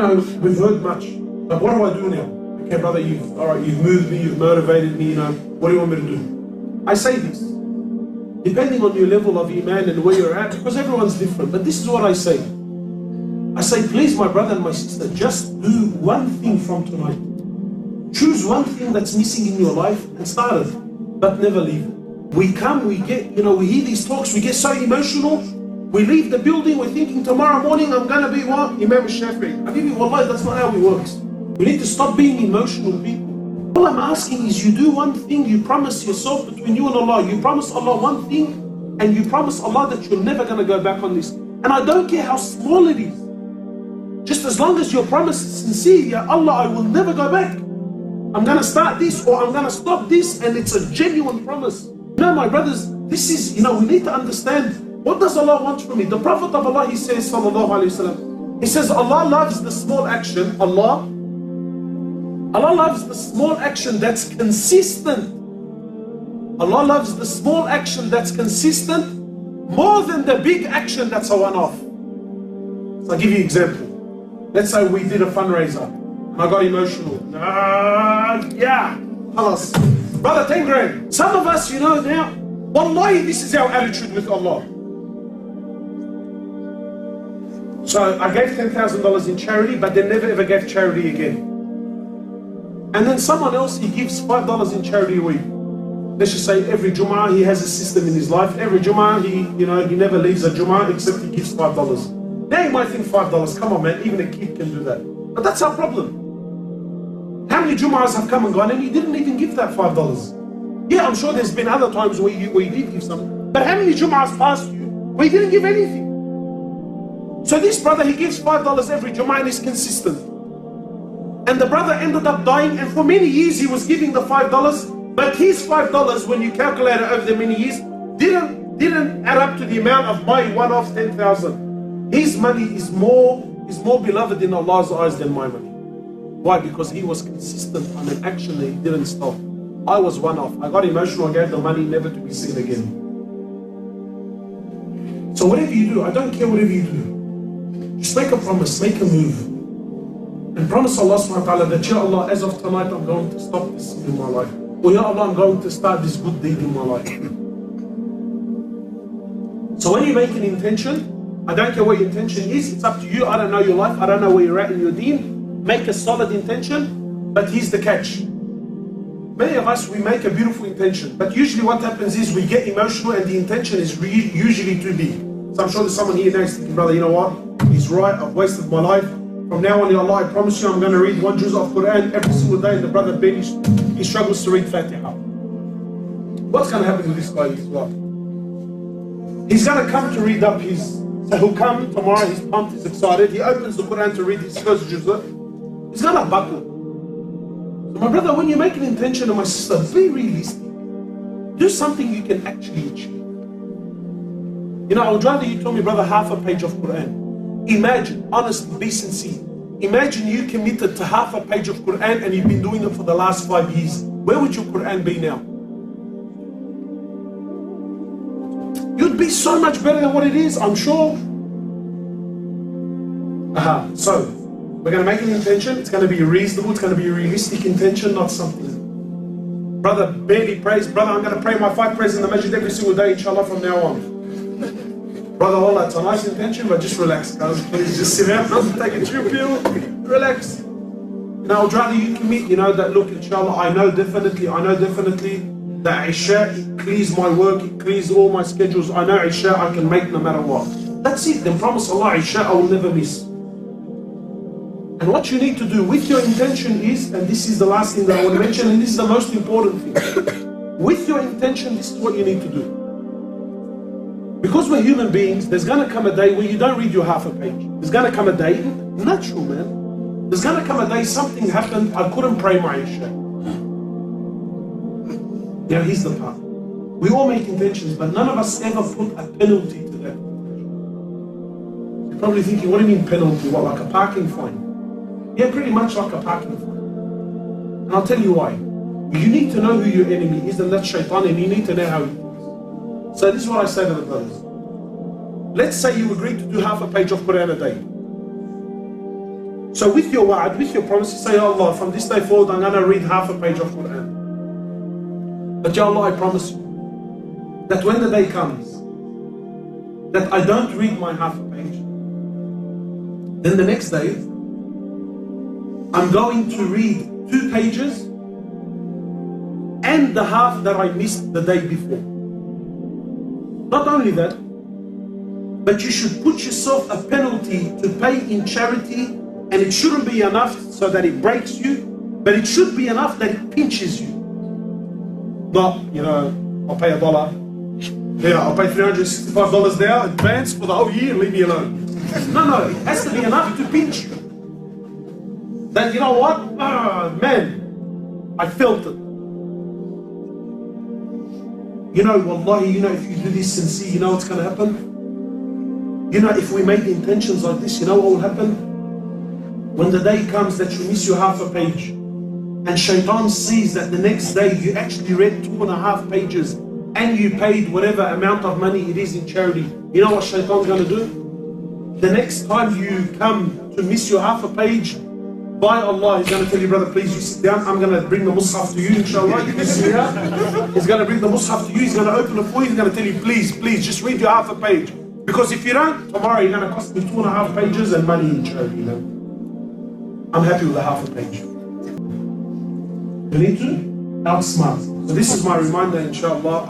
We've heard much, but what do I do now? Okay, brother, you've moved me, you've motivated me, what do you want me to do? I say this, depending on your level of iman and where you're at, because everyone's different, but this is what I say. I say, please, my brother and my sister, just do one thing from tonight. Choose one thing that's missing in your life and start it, but never leave it. We come, we get, we hear these talks, we get so emotional. We leave the building, we're thinking tomorrow morning I'm going to be what? Imam Shafi'i. Habibi, wallahi, that's not how it works. We need to stop being emotional people. All I'm asking is you do one thing, you promise yourself between you and Allah. You promise Allah one thing, and you promise Allah that you're never going to go back on this. And I don't care how small it is. Just as long as your promise is sincere, Ya Allah, I will never go back. I'm going to start this or I'm going to stop this, and it's a genuine promise. My brothers, this is, we need to understand. What does Allah want from me? The Prophet of Allah, he says, sallallahu alayhi wasallam, he says, Allah loves the small action. Allah loves the small action that's consistent. Allah loves the small action that's consistent more than the big action that's a one-off. So I'll give you an example. Let's say we did a fundraiser and I got emotional. Halas. Brother, 10 grand. Some of us, now, wallahi, this is our attitude with Allah. So I gave $10,000 in charity, but they never ever gave charity again. And then someone else, he gives $5 in charity a week. Let's just say every Jum'ah he has a system in his life. Every Jum'ah he never leaves a Jum'ah except he gives $5. Now you might think $5, come on man, even a kid can do that. But that's our problem. How many Jum'ahs have come and gone and you didn't even give that $5? Yeah, I'm sure there's been other times where you did give some. But how many Jum'ahs passed you where you didn't give anything? So this brother, he gives $5 every Jum'ah and is consistent. And the brother ended up dying, and for many years he was giving the $5, but his $5, when you calculate it over the many years, didn't add up to the amount of my one-off 10,000. His money is more beloved in Allah's eyes than my money. Why? Because he was consistent on an action that he didn't stop. I was one-off. I got emotional, I gave the money never to be seen again. So whatever you do, I don't care whatever you do. Just make a promise, make a move. And promise Allah subhanahu wa ta'ala that, Ya Allah, as of tonight I'm going to stop this in my life. Or Ya Allah, I'm going to start this good deed in my life. So when you make an intention, I don't care what your intention is, it's up to you. I don't know your life, I don't know where you're at in your deen. Make a solid intention, but here's the catch. Many of us, we make a beautiful intention, but usually what happens is we get emotional and the intention is usually too big. So I'm sure there's someone here now thinking, brother, you know what? He's right, I've wasted my life. From now on, Ya Allah, I promise you I'm going to read one juz of Quran every single day. And the brother Ben, he struggles to read Fatiha. What's going to happen to this guy is what? He's going to come to read up his... So he'll come tomorrow, he's pumped, he's excited. He opens the Quran to read his first juz. He's going to buckle. So my brother, when you make an intention, and my sister, be realistic. Do something you can actually achieve. I would rather you tell me, brother, half a page of Quran. Imagine, honestly, be sincere. Imagine you committed to half a page of Quran and you've been doing it for the last 5 years. Where would your Quran be now? You'd be so much better than what it is, I'm sure. So, we're going to make an intention. It's going to be reasonable. It's going to be a realistic intention, not something. Brother barely prays. Brother, I'm going to pray my 5 prayers in the masjid every single day, inshallah, from now on. Brother, all that's a nice intention, but just relax, guys. Please just sit down, take a chill pill, relax. I would rather you commit, that look, inshallah, I know definitely that Isha, it clears my work, it clears all my schedules. I know Isha I can make no matter what. That's it. Then promise Allah, Isha I will never miss. And what you need to do with your intention is, and this is the last thing that I want to mention, and this is the most important thing. With your intention, this is what you need to do. Because we're human beings, there's going to come a day where you don't read your half a page. There's going to come a day, natural man, there's going to come a day something happened, I couldn't pray my Isha. Now here's the part. We all make intentions, but none of us ever put a penalty to that. You're probably thinking, what do you mean penalty? What, like a parking fine? Yeah, pretty much like a parking fine. And I'll tell you why. You need to know who your enemy is, and that's shaitan, and you need to know how he is. So this is what I say to the brothers. Let's say you agree to do half a page of Quran a day. So with your wa'ad, with your promise, you say, Ya Allah, from this day forward, I'm going to read half a page of Quran. But Ya Allah, I promise you that when the day comes that I don't read my half a page, then the next day I'm going to read 2 pages and the half that I missed the day before. Not only that, but you should put yourself a penalty to pay in charity, and it shouldn't be enough so that it breaks you, but it should be enough that it pinches you. Not, I'll pay $1. Yeah, I'll pay $365 there, advance for the whole year, leave me alone. No, it has to be enough to pinch you. That, you know what? Man, I felt it. Wallahi, if you do this sincere, you know what's going to happen? If we make intentions like this, you know what will happen? When the day comes that you miss your half a page, and shaitan sees that the next day you actually read 2.5 pages, and you paid whatever amount of money it is in charity, you know what shaitan's going to do? The next time you come to miss your half a page, by Allah, he's going to tell you, brother, please you sit down, I'm going to bring the mushaf to you, inshallah. You can sit here. He's going to bring the mushaf to you, he's going to open it for you, he's going to tell you, please, just read your half a page. Because if you don't, tomorrow you're going to cost me 2.5 pages and money in charity. I'm happy with the half a page. You need to outsmart. So this is my reminder, inshallah.